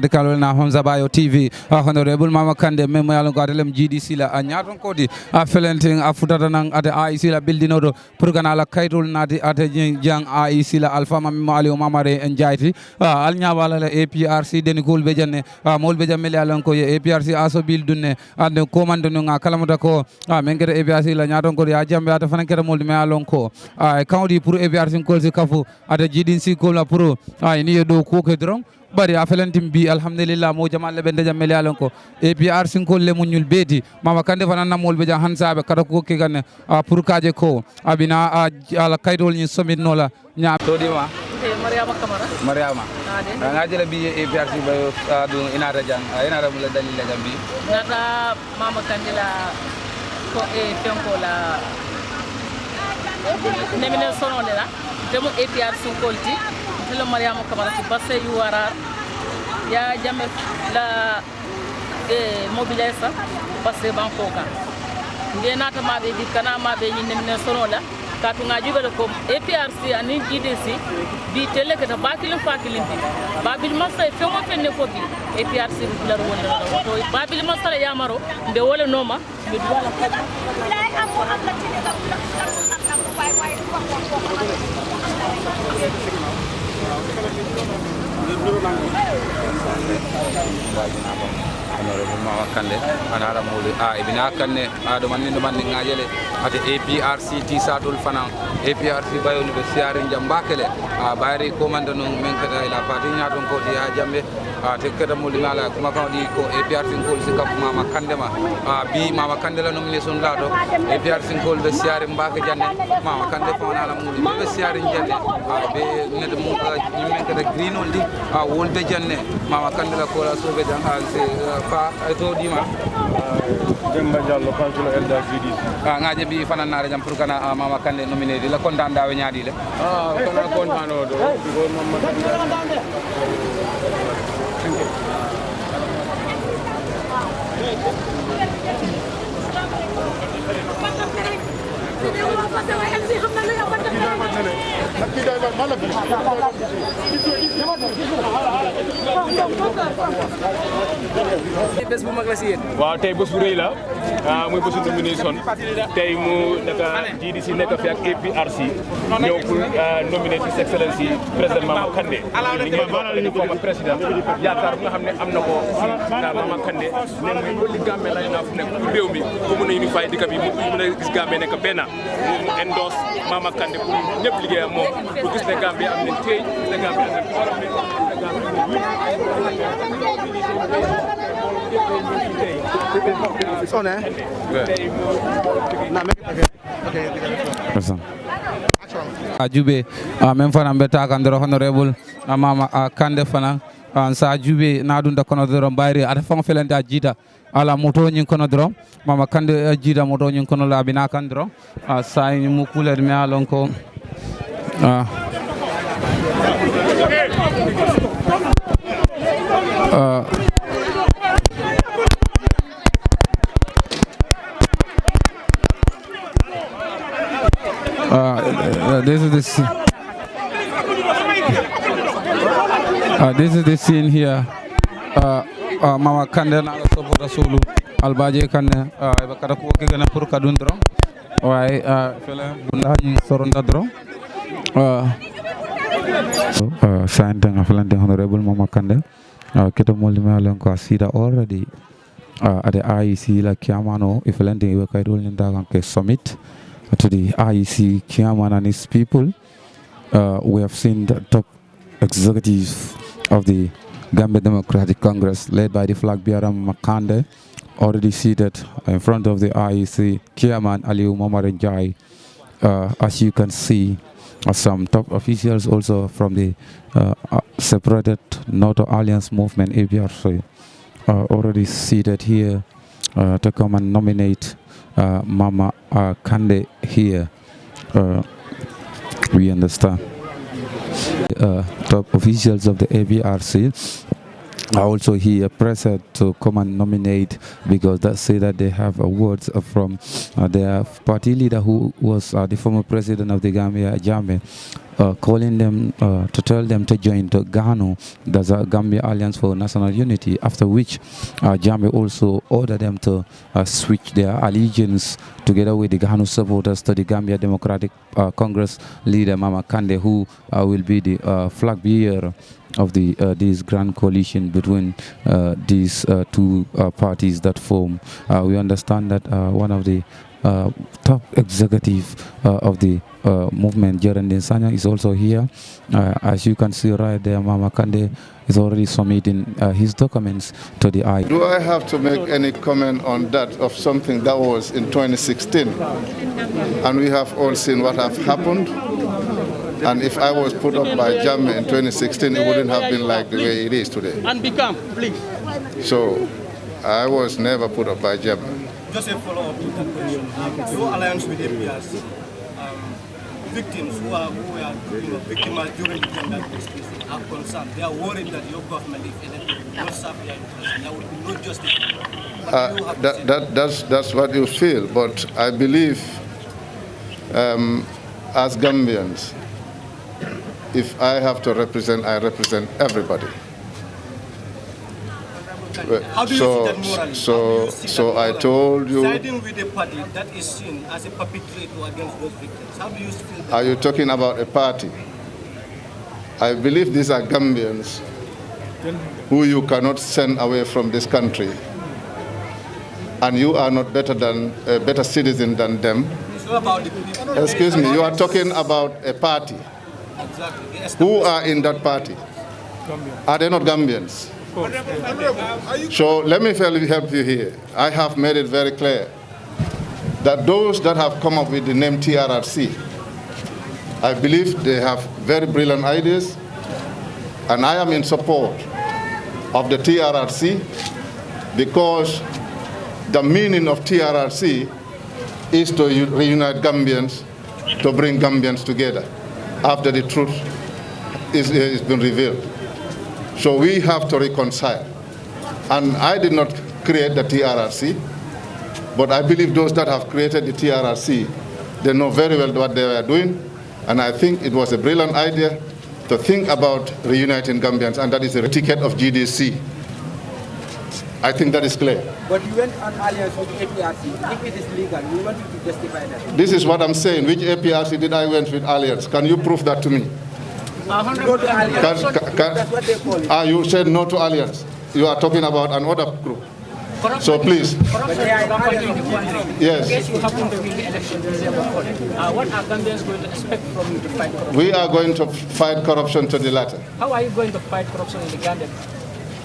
Kalol na Hamza Bayo TV honorable Mama Kande memo yalon ko atelem GDC la nyaton kodi a felenting a futata nang ate AIC la bildinodo pour kana la kaytol nati ate jang AIC la alpha mami ali o mamare en jayti al nyawala la APRC den kol be janne mol be jammel yalon ko APRC aso bildunne ande commande no nga kalamuta ko men kete APRC la nyaton ko ya jambe ata fanan kete mol me yalon ko kawdi pour APRC ko se kafu ate GDC ko la pour ni do ko ke dron bari a felentim bi alhamdulillah mo jamal be jammel yalon ko APRC ko le munyul beti Mama Kande fanan namol be jan hansabe kada ko ke ganne pour kaje ko abina ala kaydol ni somit nola nya to dima Mariama Kamara Mariama nga jela bi APRC bayo do inata jang inata mula dalil la jambi nata Mama Kande la ko fenko la nemine sono la demo APRC kolti telo Mariama Kamara ci basse yu wara ya jamme la mobilesa basse banko ka ndenata mabe di kana mabe ni nemine sono la katu ngaji be ko APRC ani GDC bi tele ke ta bakilin fakilin bi babil masay fe mo fenne fo bi APRC bi la wonde to babil masala yamaro be wala noma be duwala honorable Mama Kande anara mulu ibina kanne ado manni ngajele ate APRC ti sadul fana APRC bayo ni be siari jambakele bayri commande no men kada ila parti nyaton ko di jambe te kada mulu ngala kuma kan di ko APRC ko si kap Mama Kande ma bi Mama Kande la nomination la do APRC ko be siari mbake janne Mama Kande fana la mulu be siari janne be ne de mu ni men kada green on di won be janne Mama Kande la ko la so be jan fa to dima Demba Diallo councilor elder GDC ngaje bi fanan na jam pour kana Mama Kande nominé di la kontaan dawe ñaadi le kana kontaan o do go Mama Kande bés bu mag la si yéen waaw tey bés bu rëy la muy bésu nomination tey mu naka GDC nekk fi ak APRC ñëw pour nominer His Excellency président Mama Kande ni former président yaakaar nga xam ne am na ko si Mama Kande ne muy li Gambie lay na fu nekk pour réew mi pour mën a unify dëkk bi mu mën a gis Gambie nekk benn mu endorse Mama Kande pour ñëpp liggéey ak moom pour gis ne Gambie am nañ tey gis ne Gambie am nañ Ajube même fana mbeta kandoro honorable Mama Kande fana sa jube na dunda kono doro bayri ata fon felenta jita ala moto nyin kono doro Mama Kande jita moto nyin kono la bina kandoro sa mu couleur mi alon ko this is the scene here. Mama Kande na support sulu albaje Kande ba kada ko ke gana pour kadun dro way fele bunda ni soronda dro signed and honorable Mama Kande kito moldi malen ko sida already at the IEC la kiamano if landing we kaidol ni dagan ke summit to the IEC chairman and his people. We have seen the top executives of the Gambia Democratic Congress led by the flag bearer Mama Kande already seated in front of the IEC chairman Aliu Mamarenjai. As you can see, some top officials also from the separated NATO Alliance movement APRC already seated here to come and nominate Mama Kande here. We understand. Top officials of the APRC are also here present to come and nominate, because they say that they have awards from their party leader, who was the former president of the Gambia, Jammeh, calling them to tell them to join the GANU, that's a Gambia Alliance for National Unity, after which Jammeh also ordered them to switch their allegiance together with the GANU supporters to the Gambia Democratic Congress leader, Mama Kande, who will be the flag bearer of this grand coalition between these two parties that form. We understand that one of the top executive of the movement, Jerendin Sanya, is also here. As you can see right there, Mama Kande is already submitting his documents to the eye. Do I have to make any comment on that, of something that was in 2016? And we have all seen what have happened. And if I was put up by Jammeh in 2016, it wouldn't have been like the way it is today. And become, please. So I was never put up by Jammeh. Just a follow-up to that question. Your alliance with APRC, victims who are victimized during the gender cases are concerned. They are worried that your government, if anything, will not serve their interests. There will be no justice. That's what you feel, but I believe as Gambians, if I have to represent, I represent everybody. How do you see that morally? So I told you. Siding with a party that is seen as a perpetrator against those victims. How do you feel that? Are you talking about a party? I believe these are Gambians who you cannot send away from this country, and you are not better citizen than them. Excuse me, you are talking about a party. Exactly. Who are in that party? Are they not Gambians? So let me help you here. I have made it very clear that those that have come up with the name TRRC, I believe they have very brilliant ideas, and I am in support of the TRRC, because the meaning of TRRC is to reunite Gambians, to bring Gambians together after the truth is been revealed. So we have to reconcile. And I did not create the TRRC, but I believe those that have created the TRRC, they know very well what they were doing, and I think it was a brilliant idea to think about reuniting Gambians, and that is the ticket of GDC. I think that is clear. But you went on alliance with APRC. If it is legal, we want you to justify that. This is what I'm saying. Which APRC did I went with alliance? Can you prove that to me? Go to alliance. That's what they call it. You said no to alliance. You are talking about another group. So please. Yes. In case you happen to win the election in December, what are Gambians going to expect from you to fight corruption? We are going to fight corruption to the latter. How are you going to fight corruption in the Gambia?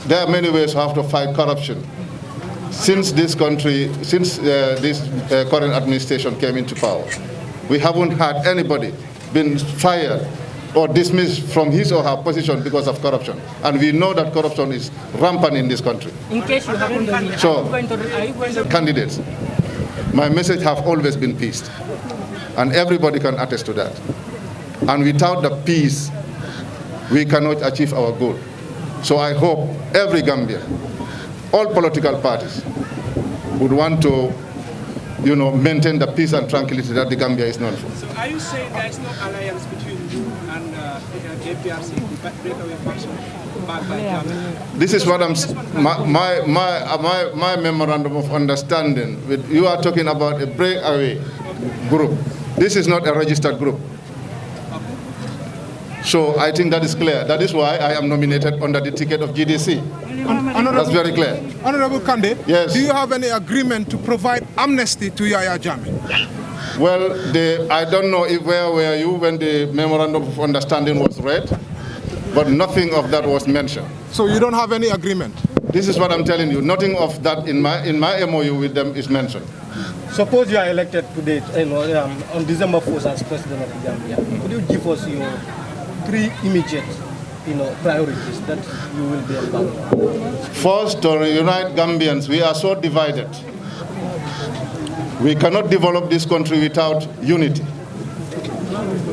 There are many ways how to fight corruption. Since this country, this current administration came into power, we haven't had anybody been fired or dismissed from his or her position because of corruption. And we know that corruption is rampant in this country. In case you happen to win, so, are you going to candidates, my message have always been peace. And everybody can attest to that. And without the peace, we cannot achieve our goal. So I hope every Gambian, all political parties, would want to, maintain the peace and tranquility that the Gambia is known for. So are you saying there is no alliance between you and APRC, the breakaway faction, backed by Jammeh? This is what I'm. My memorandum of understanding. You are talking about a breakaway group. This is not a registered group. So I think that is clear. That is why I am nominated under the ticket of GDC. That's very clear. Honorable Kande, yes. Do you have any agreement to provide amnesty to Yaya Jammeh? Well, I don't know where were you when the memorandum of understanding was read, but nothing of that was mentioned. So you don't have any agreement? This is what I'm telling you. Nothing of that in my MOU with them is mentioned. Suppose you are elected today, on December 4th as president of the Gambia. Could you give us your 3 immediate, priorities that you will be about? First, to reunite Gambians. We are so divided. We cannot develop this country without unity.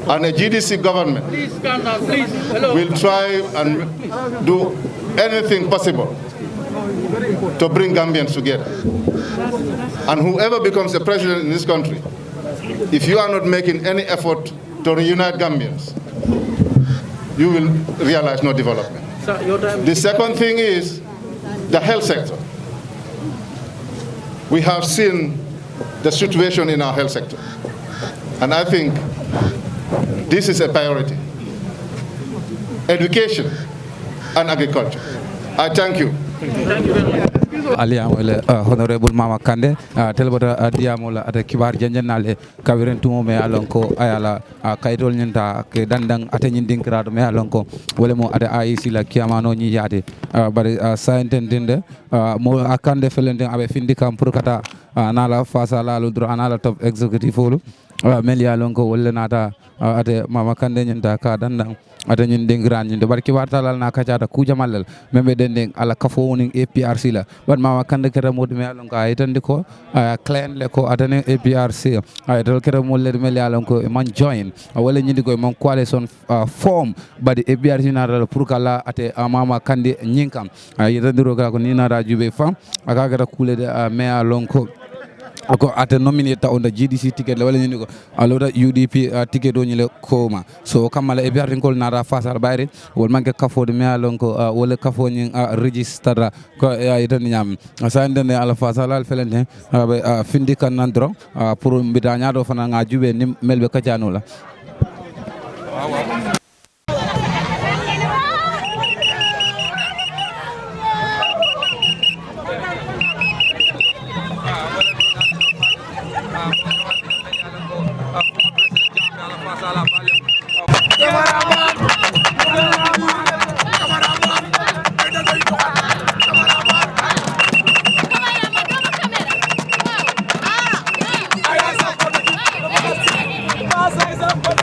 And a GDC government will try and do anything possible to bring Gambians together. And whoever becomes the president in this country, if you are not making any effort to reunite Gambians, you will realize no development. The second thing is the health sector. We have seen the situation in our health sector, and I think this is a priority. Education and agriculture. I thank you. aliamole honorable Mama Kande telbota diamola ata kibar janjanale kawiren tumo me alonko ayala kaydol nyanta ke dandang ata nyindin krado me alonko wole mo ata AIC la kiamano nyi yade bari saintendinde mo akande felende abe findi kam pour kata nala fasa la lu dro anala top executive wolu meli alonko wolle nata ate Mama Kande nyanta ka dandang ata ñun dengran ñun barki wartalal na kacata ku jamalal membe dendeng ala kafo woni APRC la ban Mama Kande kera mod me alon ka aytande ko clan le ko atane APRC ay dol kera mo le me alon ko man join wala ñindi ko man coalition form badi APRC na dal pour kala ate Mama Kande ñinkam ay yedandiro ka ko ni na rajube fam aka gara kule de me alon ko ako ate nominate on the GDC ticket wala ni ko alora UDP ticket do nyele koma so kamala e biatin kol nara fasal bayri wol manke kafo de me alon ko wala kafo ni register ko ay tan nyam sa ndene ala fasal al felente findi kan nandro pour mbida nyaado fana nga jube ni melbe katiano la Passa essa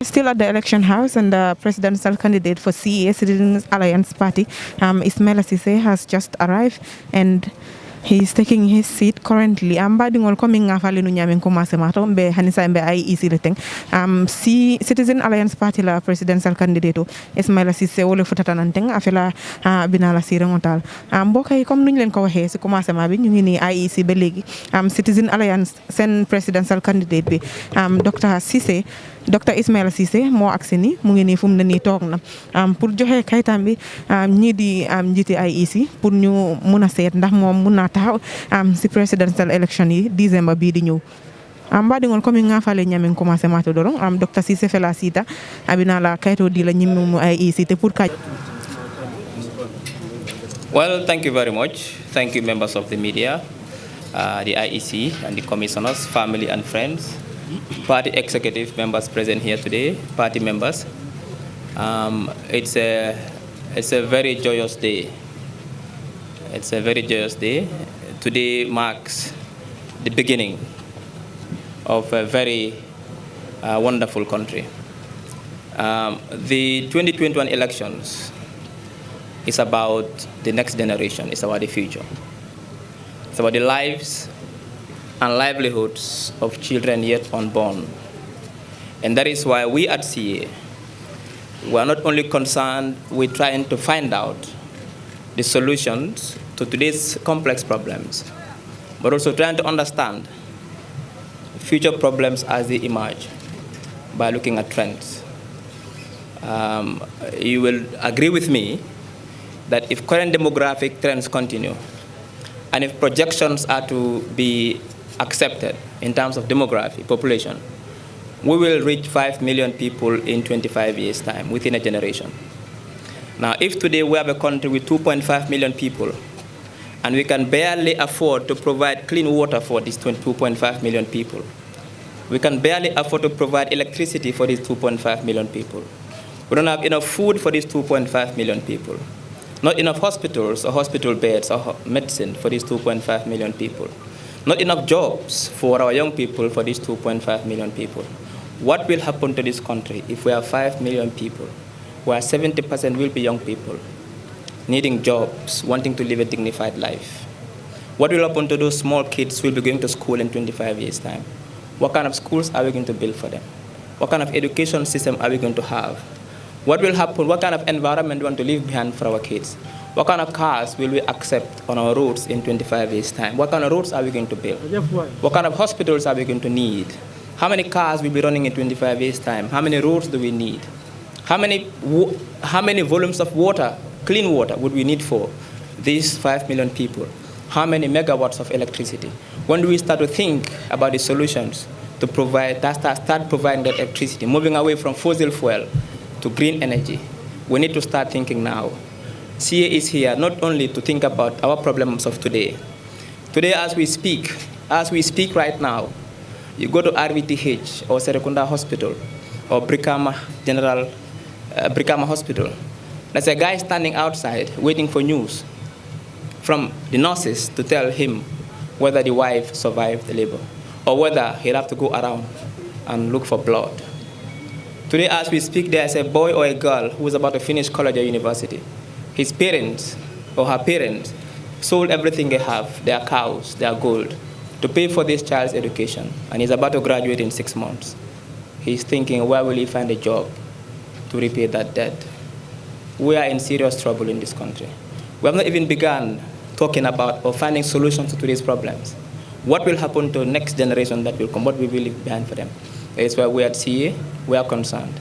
Still at the election house, and the presidential candidate for CA Citizens Alliance Party, Ismaila Ceesay, has just arrived, and he is taking his seat currently. Badingol coming after nu nyamin commencé mato be hanisa be ay isi leteng si Citizen Alliance Party la presidential candidate Ismaila Ceesay wole futata nanteng afela binala sirengotal mbokay comme nuñ leen ko waxé ci commencement bi ñu ngi ni IEC ba légui Citizen Alliance sen presidential candidate bi Dr Ismaila Ceesay moo agsi ni mu ngi nii fu mu ne nii toog na pour joxe kayitam bi ñii di njiiti IEC pour ñu mun a seet ndax moom mun naa taxaw si presidential election yi décembre bii di ñëw mbaɗigol komin ngafale ñamin commencé mato doron Dr Ceesay fela sita abina la kayito di la ñimmu IEC te pour Well, thank you very much. Thank you, members of the media, the IEC and the commissioners, family and friends, party executive members present here today, party members. It's a very joyous day. It's a very joyous day. Today marks the beginning of a very wonderful country. The 2021 elections is about the next generation. It's about the future. It's about the lives and livelihoods of children yet unborn. And that is why we at CA, we are not only concerned with trying to find out the solutions to today's complex problems, but also trying to understand future problems as they emerge by looking at trends. You will agree with me that if current demographic trends continue, and if projections are to be accepted in terms of demography, population, we will reach 5 million people in 25 years' time, within a generation. Now, if today we have a country with 2.5 million people, and we can barely afford to provide clean water for these 2.5 million people, we can barely afford to provide electricity for these 2.5 million people. We don't have enough food for these 2.5 million people. Not enough hospitals or hospital beds or medicine for these 2.5 million people. Not enough jobs for our young people for these 2.5 million people. What will happen to this country if we have 5 million people, where 70% will be young people, needing jobs, wanting to live a dignified life? What will happen to those small kids who will be going to school in 25 years' time? What kind of schools are we going to build for them? What kind of education system are we going to have? What will happen? What kind of environment do we want to leave behind for our kids? What kind of cars will we accept on our roads in 25 years' time? What kind of roads are we going to build? What kind of hospitals are we going to need? How many cars will be running in 25 years' time? How many roads do we need? How many volumes of water, clean water, would we need for these 5 million people? How many megawatts of electricity? When do we start to think about the solutions to provide, start providing that electricity, moving away from fossil fuel to green energy? We need to start thinking now. CA is here not only to think about our problems of today. Today, as we speak right now, you go to RVTH or Serekunda Hospital or Brikama Hospital. There's a guy standing outside waiting for news from the nurses to tell him whether the wife survived the labor or whether he'll have to go around and look for blood. Today, as we speak, there's a boy or a girl who is about to finish college or university. His parents or her parents sold everything they have, their cows, their gold, to pay for this child's education, and he's about to graduate in 6 months. He's thinking, where will he find a job to repay that debt? We are in serious trouble in this country. We have not even begun talking about or finding solutions to these problems. What will happen to the next generation that will come? What will we leave behind for them? That is why we at CA, we are concerned.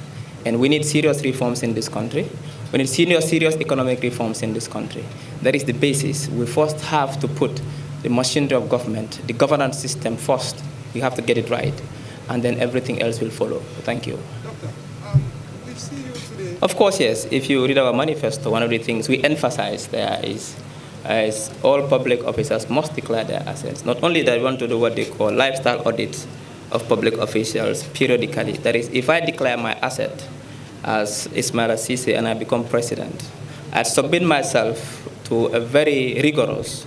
And we need serious reforms in this country. We need serious economic reforms in this country. That is the basis. We first have to put the machinery of government, the governance system first. We have to get it right. And then everything else will follow. Thank you. Doctor, we see you today. Of course, yes. If you read our manifesto, one of the things we emphasize there is all public officers must declare their assets. Not only that, we want to do what they call lifestyle audits of public officials periodically. That is, if I declare my asset as Ismaila Ceesay and I become president, I submit myself to a very rigorous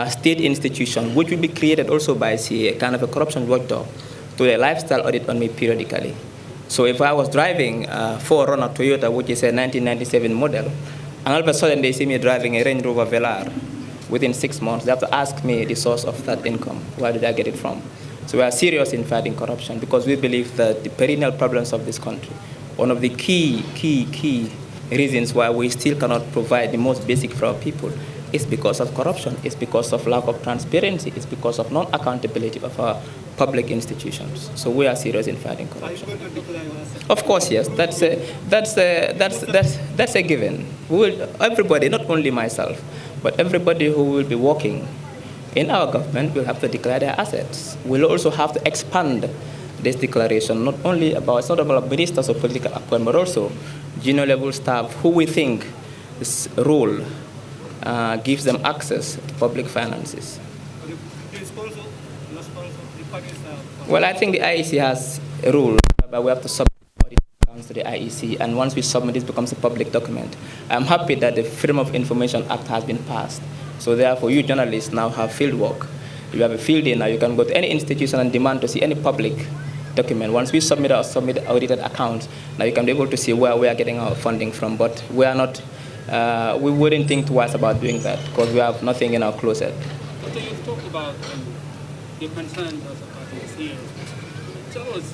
state institution, which will be created also by CA, kind of a corruption watchdog, to a lifestyle audit on me periodically. So if I was driving a 4Runner Toyota, which is a 1997 model, and all of a sudden they see me driving a Range Rover Velar, within 6 months, they have to ask me the source of that income. Where did I get it from? So we are serious in fighting corruption because we believe that the perennial problems of this country, one of the key reasons why we still cannot provide the most basic for our people is because of corruption, it's because of lack of transparency, it's because of non-accountability of our public institutions. So we are serious in fighting corruption. Of course, yes. That's a given. Everybody, not only myself, but everybody who will be working in our government will have to declare their assets. We'll also have to expand this declaration, not only about, it's not about ministers or political appointment, but also junior level staff who we think this role gives them access to public finances. Well, I think the IEC has a rule, but we have to submit audit accounts to the IEC, and once we submit, it becomes a public document. I'm happy that the Freedom of Information Act has been passed. So therefore, you journalists now have field work. You have a field day now. You can go to any institution and demand to see any public document. Once we submit audited accounts, now you can be able to see where we are getting our funding from. But we are not, we wouldn't think twice about doing that because we have nothing in our closet. So you've talked about your concerns as a party is here. Tell us,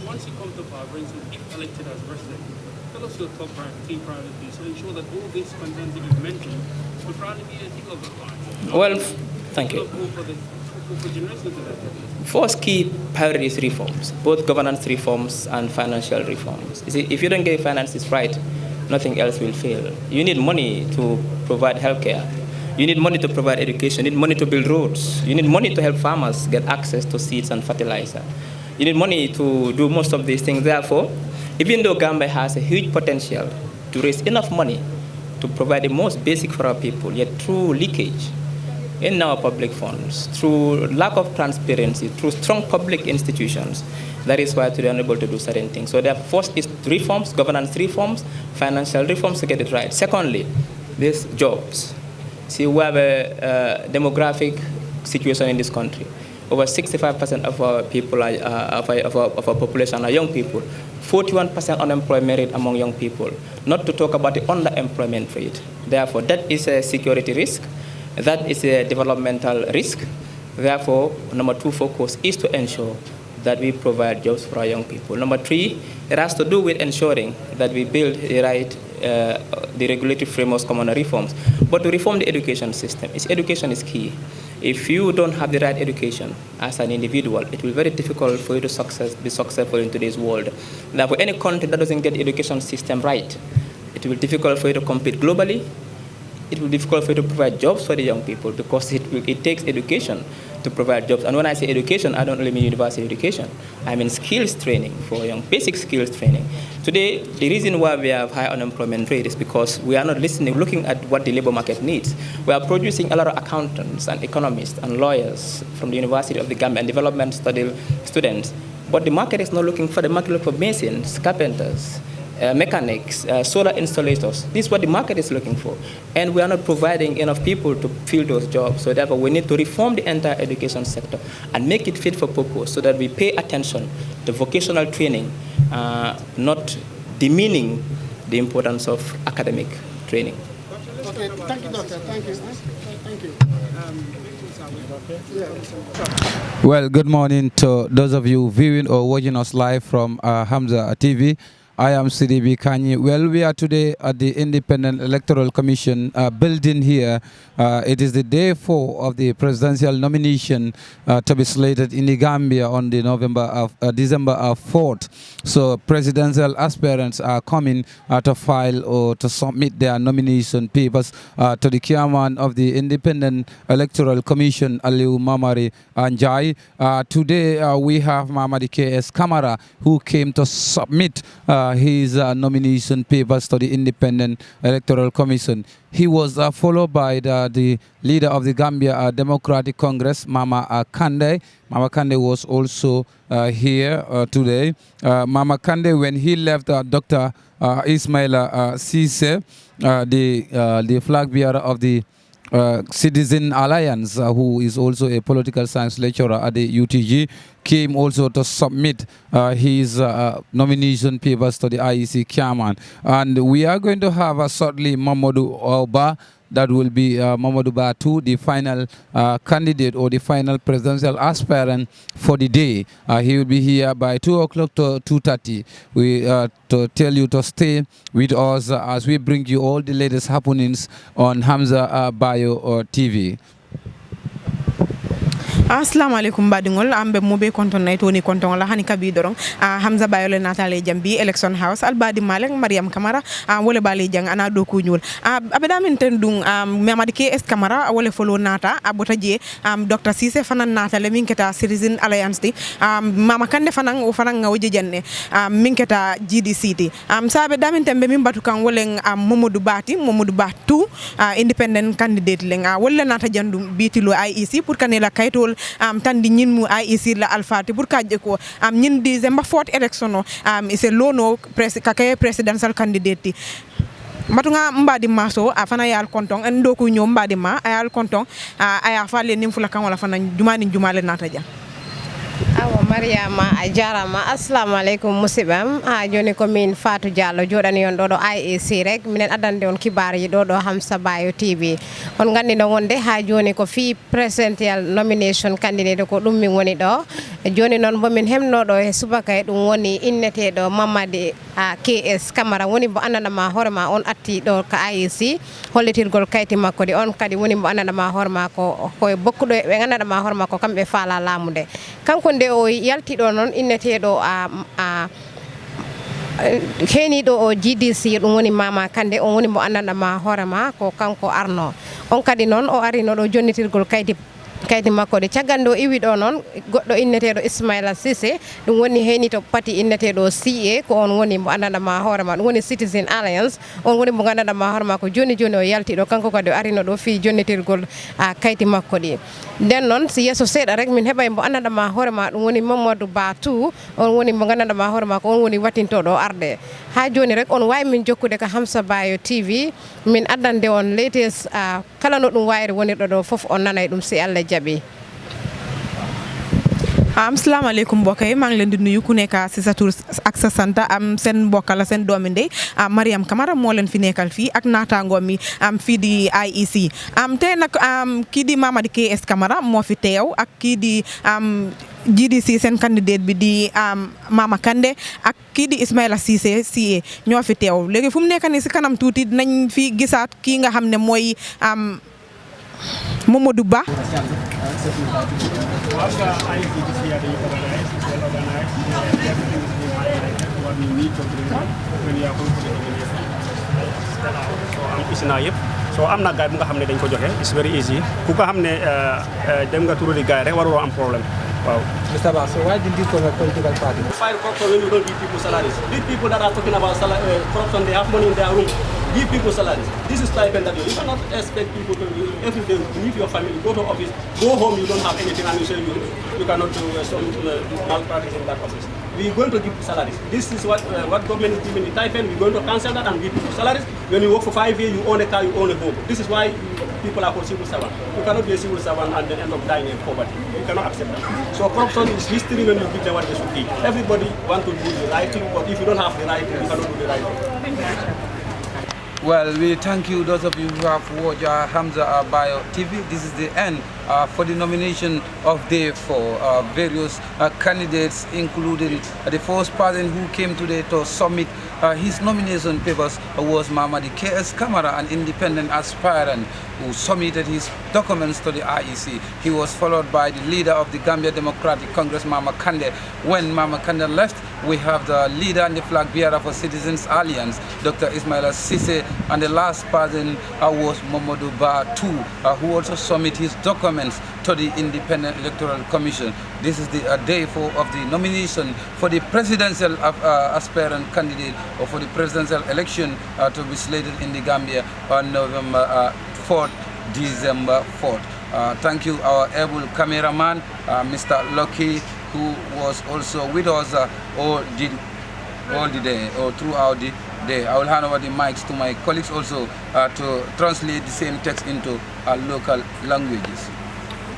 once you come to power, for instance, if elected as president, tell us your top key priorities to ensure that all these concerns that you've mentioned will probably be a thing of the past. Well, thank you. First key priority is reforms, both governance reforms and financial reforms. You see, if you don't get finances right, nothing else will fail. You need money to provide healthcare. You need money to provide education. You need money to build roads. You need money to help farmers get access to seeds and fertilizer. You need money to do most of these things. Therefore, even though Gambia has a huge potential to raise enough money to provide the most basic for our people, yet through leakage in our public funds, through lack of transparency, through strong public institutions, that is why today we are unable to do certain things. So the first is reforms, governance reforms, financial reforms to get it right. Secondly, these jobs. See, we have a demographic situation in this country. Over 65% of our people, of our population are young people. 41% unemployment rate among young people. Not to talk about the underemployment rate. Therefore, that is a security risk. That is a developmental risk. Therefore, number 2 focus is to ensure that we provide jobs for our young people. Number 3, it has to do with ensuring that we build the right, the regulatory frameworks, common reforms. But to reform the education system, education is key. If you don't have the right education as an individual, it will be very difficult for you to be successful in today's world. Now, for any country that doesn't get the education system right, it will be difficult for you to compete globally. It will be difficult for you to provide jobs for the young people because it takes education to provide jobs. And when I say education, I don't only mean university education. I mean skills training for young, basic skills training. Today, the reason why we have high unemployment rate is because we are not looking at what the labor market needs. We are producing a lot of accountants and economists and lawyers from the University of the Gambia and development study students. But the market is not looking for the market for masons, carpenters, mechanics, solar installators. This is what the market is looking for. And we are not providing enough people to fill those jobs. So therefore, we need to reform the entire education sector and make it fit for purpose so that we pay attention to vocational training, not demeaning the importance of academic training. Okay, thank you, Doctor. Thank you. Thank you. Well, good morning to those of you viewing or watching us live from Hamza TV. I am CDB Kanyi. Well, we are today at the Independent Electoral Commission building here. It is the day 4 of the presidential nomination to be slated in the Gambia on the December 4th. So presidential aspirants are coming to file or to submit their nomination papers to the chairman of the Independent Electoral Commission, Aliu Mamari Anjai. Today we have Mamadi KS Kamara, who came to submit his nomination papers to the Independent Electoral Commission. He was followed by the leader of the Gambia Democratic Congress, Mama Kande. Mama Kande was also here today. Mama Kande, when he left Dr. Ismaila Cisse, the flag bearer of the Citizen Alliance, who is also a political science lecturer at the UTG, came also to submit his nomination papers to the IEC chairman. And we are going to have shortly Mamadou Oba, that will be Mamadou Batu, the final candidate or the final presidential aspirant for the day. He will be here by 2 o'clock to 2:30. We to tell you to stay with us as we bring you all the latest happenings on Hamza Bio TV. Assalamu alaikum badingol ambe mobe konton nay toni konton la hani kabi dorong Hamza Bayole natale jambi election house albadi malek Mariam Kamara wole bali jang ana do ko nyul abeda min tendung Mamadi KS Kamara wole folo nata abota je Dr. Cisse fanan natale min keta Citizen Alliance di Mama Kande fanan o fanan ngawo jenne min keta GDCT sabe damin tembe min batu kan wole Mamadou Batu independent candidate lenga wole nata jandum bitilo IEC pour kanela kaytol tandi ñinmu IEC la alfati pour kaje ko ñin December 4th election is a lono presidential candidate matunga mbadi maso afana yal konton en do ko ñom mbadi ma ayal konton aya fale nim fula kan wala fana jumale nataja awa Mariama a jarama assalamu alaikum musibam joni ko min Fatou Diallo jodani on do IEC rek minen adande on kibar yi do Hamza Bio TV on gandi no wonde ha joni ko fi presidential nomination candidate ko dum min woni do joni non bo min hemno do e subaka e dum woni innete do Mamadi KS Kamara woni bo anana ma horma on atti do ka IEC hollitirgol kayti makko di on kadi woni bo anana ma horma ko bokkudo be ganada ma horma ko kambe faala lamude kanko nde o yalti do non innetedo heni do o GDC dum woni Mama Kande on woni mo andanda ma horema ko kanko arno on kadi non o ari no do jonnitirgol kayti makko de cagando iwi do non goddo innetedo Ismaila Cisse dum woni heni to pati innetedo CA ko on woni mo andanda ma horema dum woni Citizen Alliance on woni mo andanda ma horema ko joni o yalti do kanko kadi ari no do fi jonnitirgol kayti makko di den non si yeso seeda rek min hebay mo andanda ma horema dum woni Mamadou Batu on woni mo andanda ma horema ko on woni watinto do arde ha joni rek on way min jokkude ka Hamza Bio TV min addande on latest kala no dum wayre woni do fof on nanay dum si Allah jabi. Assalamu alaikum mbokk yi maa ngi leen di nuyu ku nekk ci sa tur ak sa sant seen mbokk la seen doomi ndey Mariam Kamara moo leen fi nekkal fii ak naataangoom mi fii di IEC te nag kii di Mamadi KS Kamara moo fi teew ak kii di GDC seen candidate bi di Mama Kande ak kii di Ismaila Cisse CA ñoo fi teew léegi fu mu nekk nii ci kanam tuuti dinañ fi gisaat kii nga xam ne mooy Mamadou Ba. so am na gaay bu nga xam ne dañ ko joxe it's very easy ku ko xam ne dem nga turu di gaay rek waruloo am problème waaw. Mr. Ba, so why did you call a political party? Fight corruption when you don't give people salaries. These people that are talking about corruption, they have money in their room. Give people salaries. This is stipend that you cannot expect people to every day leave your family, go to office, go home, you don't have anything, and you say you cannot do some malpractice in that office. We're going to give salaries. This is what government is giving the stipend. We're going to cancel that and give people salaries. When you work for 5 years, you own a car, you own a home. This is why people are called civil servant. You cannot be a civil servant and then end up dying in poverty. You cannot accept that. So corruption is history when you give them what they should give. Everybody wants to do the right thing, but if you don't have the right thing, you cannot do the right thing. Well, we thank you, those of you who have watched Hamza Bio TV. This is the end for the nomination of day for various candidates, including the first person who came today to submit his nomination papers was Mamadi K.S. Kamara, an independent aspirant who submitted his documents to the IEC. He was followed by the leader of the Gambia Democratic Congress, Mama Kande. When Mama Kande left, we have the leader and the flag bearer for Citizens Alliance, Dr. Ismaila Sise, and the last person was Momodu Batu, who also submitted his documents to the Independent Electoral Commission. This is the day of the nomination for the presidential aspirant candidate or for the presidential election to be slated in the Gambia on November 4th, December 4th. Thank you, our able cameraman, Mr. Lucky, who was also with us all the day or throughout the day. I will hand over the mics to my colleagues also to translate the same text into local languages.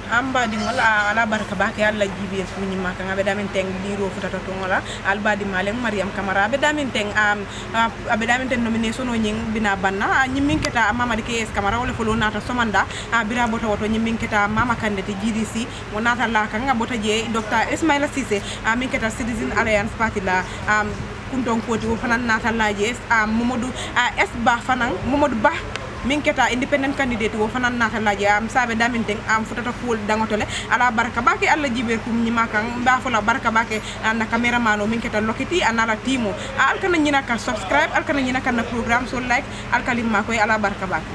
Ambadi ngola ala baraka bake alla jibe funi maka ngabe damen teng liro futata to ngola albadi malem Mariam Kamara be damen teng abe damen teng nomination o nying bina banna nyimin keta Mama KS Kamara wala folo nata somanda bira bota woto nyimin keta Mama Kandete GDC mo nata la ka ngabota je Dr. Ismaila Cisse min keta Citizen Alliance Party la kunton koti wo fanan nata la je Momadou S Ba fanan Momadou Ba min keta independent candidate wo fanan nata laje sabe damin teng futata pool dangotole ala baraka bake alla jibe kum nyima kan mba fola baraka bake na cameraman o min keta lokiti anala timo alkana nyina ka subscribe alkana nyina kan program so like alkalim makoy ala baraka bake.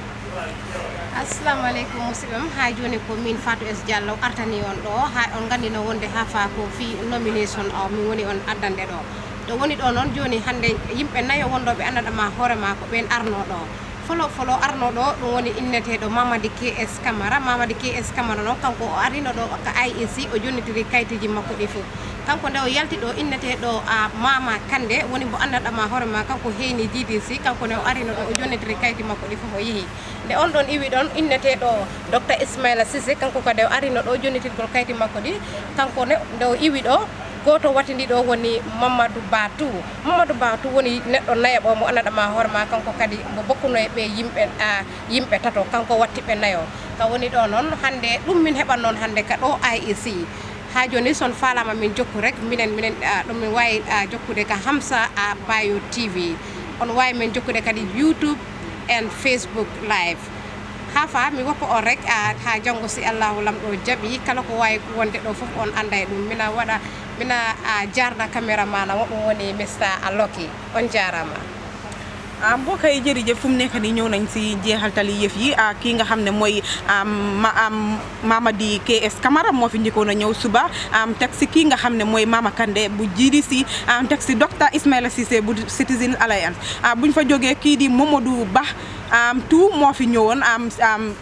Assalamu alaikum musibam ha joni ko min Fatou S Diallo artani on do ha on gandino wonde ha fa ko fi nomination o mi woni on addande do woni do non joni hande yimbe nayo wondobe andada ma hore ma ko ben arno do folo arno do dum woni innete do Mamadi KS Kamara no kanko o arino do ka IEC o jonnitiri kaytiji makko di fu kanko nde o yalti do innete do Mama Kande woni bo andada ma hore ma kanko heeni GDC kanko ne o arino do o jonnitiri kayti makko di fu o yehi nde on don iwi don innete do Dr. Ismaila Cisse kanko kade o arino do o jonnitiri gol kayti makko di kanko ne nde o iwi do goto watindi do woni Mamadou Batu woni neddo nayabo mo anada ma horma kanko kadi mo bokkuno be yimbe tato kanko watti be nayo ka woni do non hande dum min heban non hande ka do IEC ha joni son falama min jokku rek minen dum min wayi jokkude ka Hamsa Bayo TV on wayi min jokkude kadi YouTube and Facebook live hafa mi woppo on rek ha jango si Allahu lamdo jabi kala ko wayi wonde do fof on anday dum mina jarda cameraman mo woni Mr. Aloki on jarama mbokk yi jërëjëf fu mu nekk nii ñëw nañ si jeexaltali yëf yi kii nga xam ne mooy Mamadi KS Kamara moo fi njëkkoon a ñëw suba teg si kii nga xam ne mooy Mama Kande bu GDC teg si Dr. Ismaila Cisse bu Citizen Alliance buñ fa jógee kii di Momadou Ba tout moo fi ñëwoon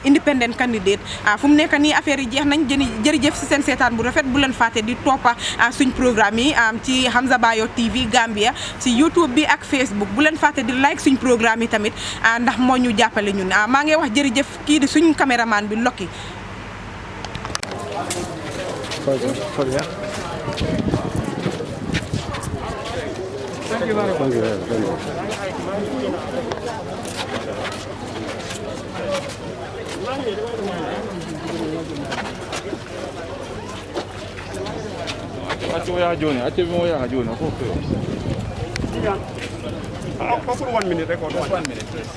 independent candidate fu mu nekk nii affaire yi jeex nañ jërëjëf si seen seetaan bu rafet bu leen fàtte di toppa suñ programme yi ci Hamza Bayo TV Gambia ci YouTube bi ak Facebook bu leen fàtte di like suñ programme yi tamit ndax moo ñu jàppale ñun maa ngi wax jërëjëf kii di suñ caméraman bi Lokki. Thank you very much. For 1 minute, record 1 minute, please.